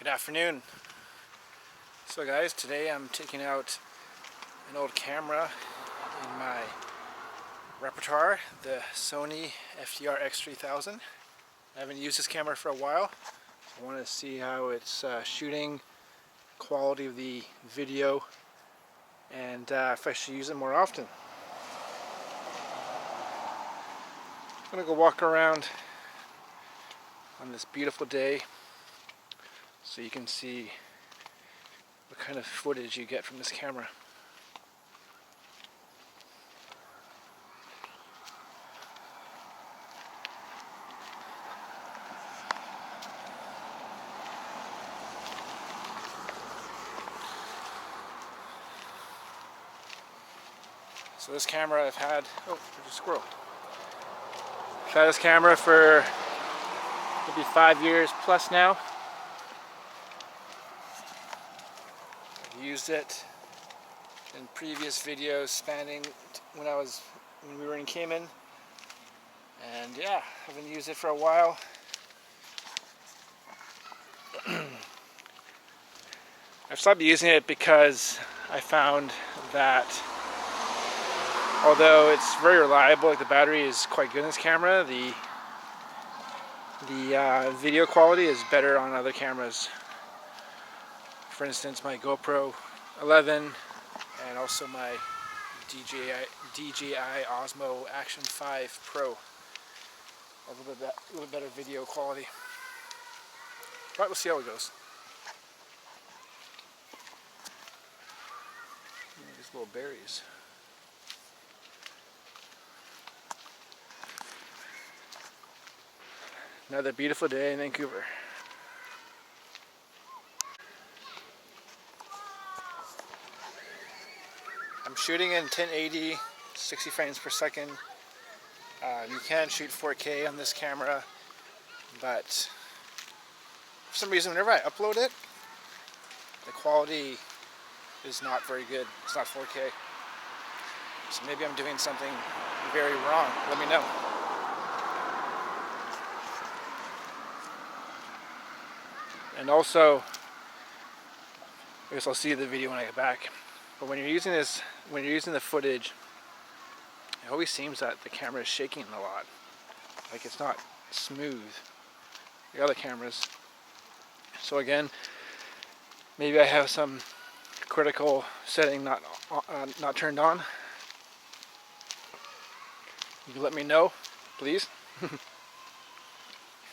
Good afternoon. So guys, today I'm taking out an old camera in my repertoire, the Sony FDR X3000. I haven't used this camera for a while. I want to see how it's shooting, quality of the video, and if I should use it more often. I'm going to go walk around on this beautiful day so you can see what kind of footage you get from this camera. So this camera I've had, oh, there's a squirrel. I've had this camera for maybe 5 years plus now. I've used it in previous videos spanning when we were in Cayman. And yeah, I haven't used it for a while. I've stopped using it because I found that although it's very reliable, like the battery is quite good in this camera, the video quality is better on other cameras. For instance, my GoPro 11 and also my DJI Osmo Action 5 Pro. A little better video quality. But we'll see how it goes. These little berries. Another beautiful day in Vancouver. I'm shooting in 1080, 60 frames per second. You can shoot 4K on this camera, but for some reason whenever I upload it, the quality is not very good. It's not 4K. So maybe I'm doing something very wrong. Let me know. And also, I guess I'll see the video when I get back. But when you're using the footage, it always seems that the camera is shaking a lot. Like it's not smooth. The other cameras. So again, maybe I have some critical setting not turned on. You can let me know, please. If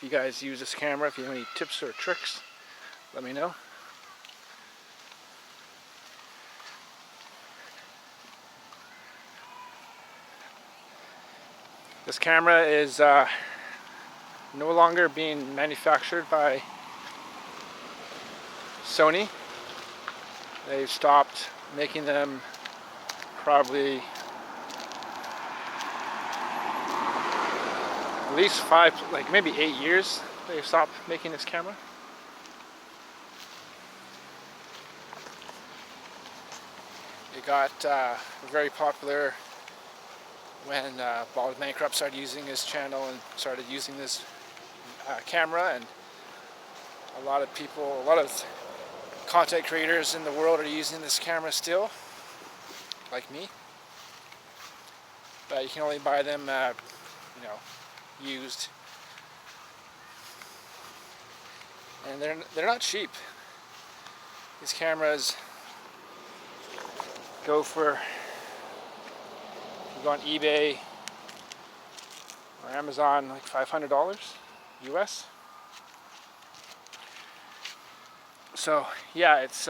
you guys use this camera, if you have any tips or tricks, let me know. This camera is no longer being manufactured by Sony. They've stopped making them probably at least 5, like maybe 8 years they've stopped making this camera. It got very popular when Bob Bankrupt started using his channel and started using this camera, and a lot of content creators in the world are using this camera still, like me. But you can only buy them, used, and they're not cheap. These cameras go for, you go on eBay or Amazon, like $500 US. So yeah, it's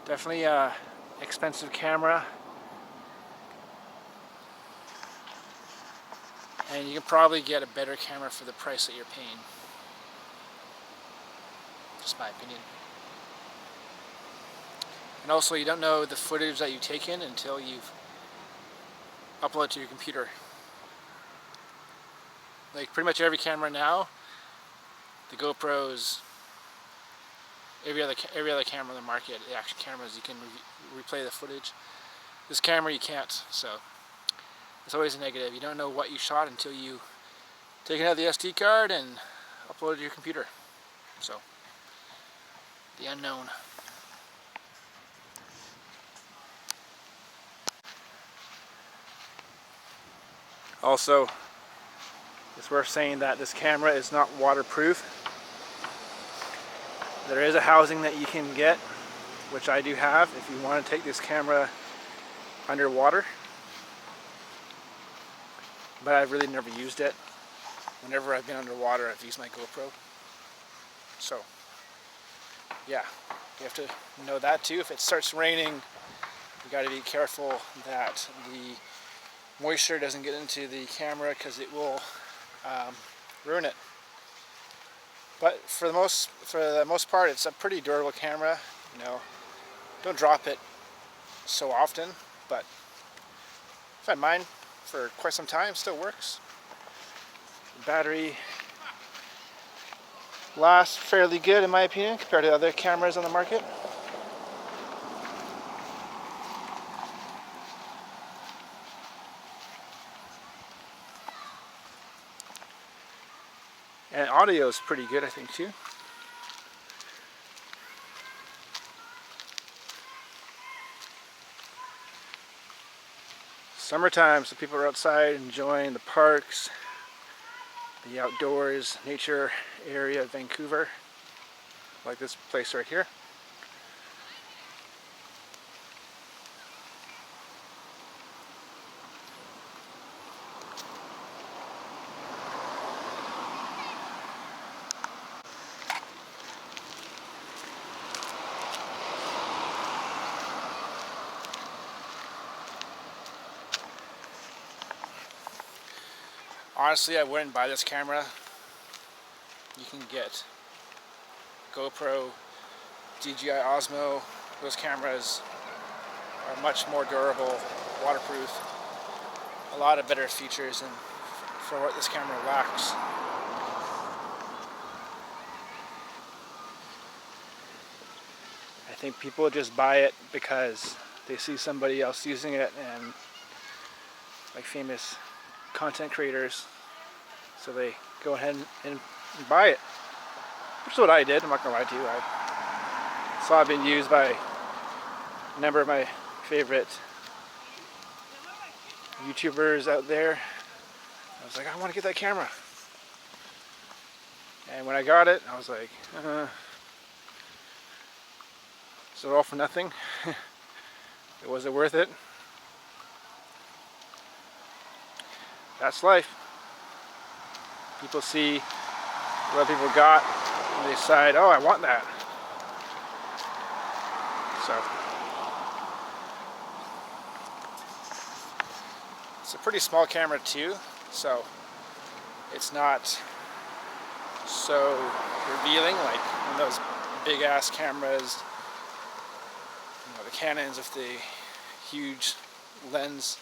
definitely a expensive camera, and you can probably get a better camera for the price that you're paying. Just my opinion. And also, you don't know the footage that you take in until you've uploaded to your computer. Like pretty much every camera now, the GoPros, every other camera on the market, the action cameras, you can replay the footage. This camera you can't, so it's always a negative. You don't know what you shot until you take it out of the SD card and upload it to your computer. So, the unknown. Also, it's worth saying that this camera is not waterproof. There is a housing that you can get, which I do have, if you want to take this camera underwater. But I've really never used it. Whenever I've been underwater, I've used my GoPro. So, yeah, you have to know that too. If it starts raining, you got to be careful that the moisture doesn't get into the camera, because it will ruin it. But for the most part, it's a pretty durable camera. You know, don't drop it so often, but I've had mine for quite some time. Still works. The battery lasts fairly good in my opinion compared to other cameras on the market. And audio is pretty good, I think, too. Summertime, so people are outside enjoying the parks, the outdoors, nature area of Vancouver, like this place right here. Honestly, I wouldn't buy this camera. You can get GoPro, DJI Osmo. Those cameras are much more durable, waterproof, a lot of better features than for what this camera lacks. I think people just buy it because they see somebody else using it, and like famous content creators, so they go ahead and buy it, which is what I did. I'm not gonna lie to you. I saw it being used by a number of my favorite YouTubers out there. I was like, I want to get that camera, and when I got it, I was like, is it all for nothing? Was it worth it? That's life. People see what people got and they decide, oh, I want that. So it's a pretty small camera too, so it's not so revealing like one of those big ass cameras, you know, the Canons with the huge lens.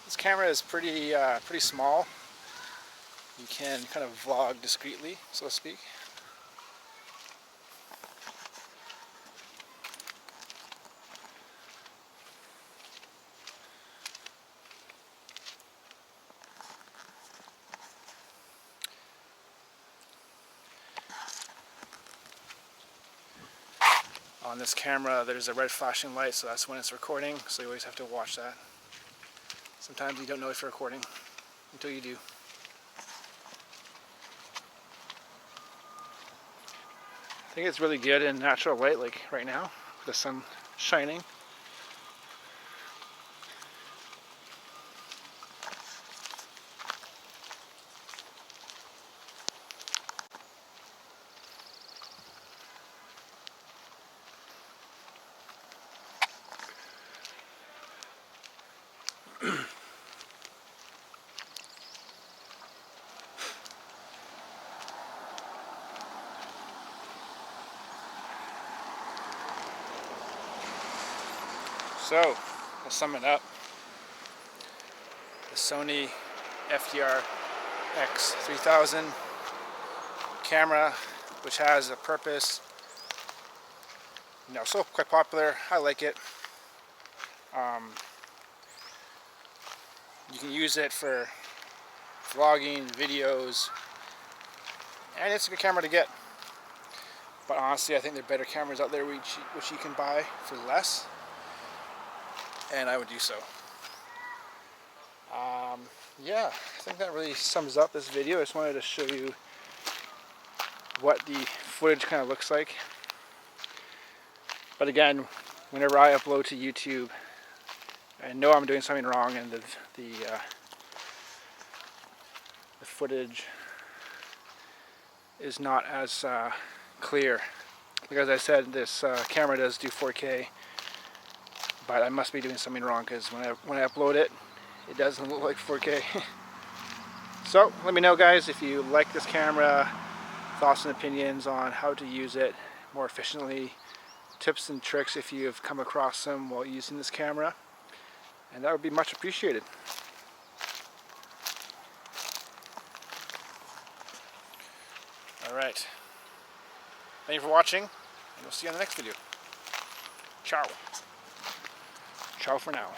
This camera is pretty small. You can kind of vlog discreetly, so to speak. On this camera, there's a red flashing light, so that's when it's recording, so you always have to watch that. Sometimes you don't know if you're recording until you do. I think it's really good in natural light, like right now, the sun shining. So, to sum it up, the Sony FDR X3000 camera, which has a purpose, you know, so quite popular. I like it. You can use it for vlogging, videos, and it's a good camera to get. But honestly, I think there are better cameras out there which you can buy for less, and I would do so. Yeah, I think that really sums up this video. I just wanted to show you what the footage kind of looks like. But again, whenever I upload to YouTube, I know I'm doing something wrong, and the footage is not as clear. Like as I said, this camera does do 4K, but I must be doing something wrong, because when I upload it, it doesn't look like 4K. So let me know, guys, if you like this camera, thoughts and opinions on how to use it more efficiently, tips and tricks if you have come across them while using this camera, and that would be much appreciated. Alright, thank you for watching, and we'll see you on the next video. Ciao. Ciao for now.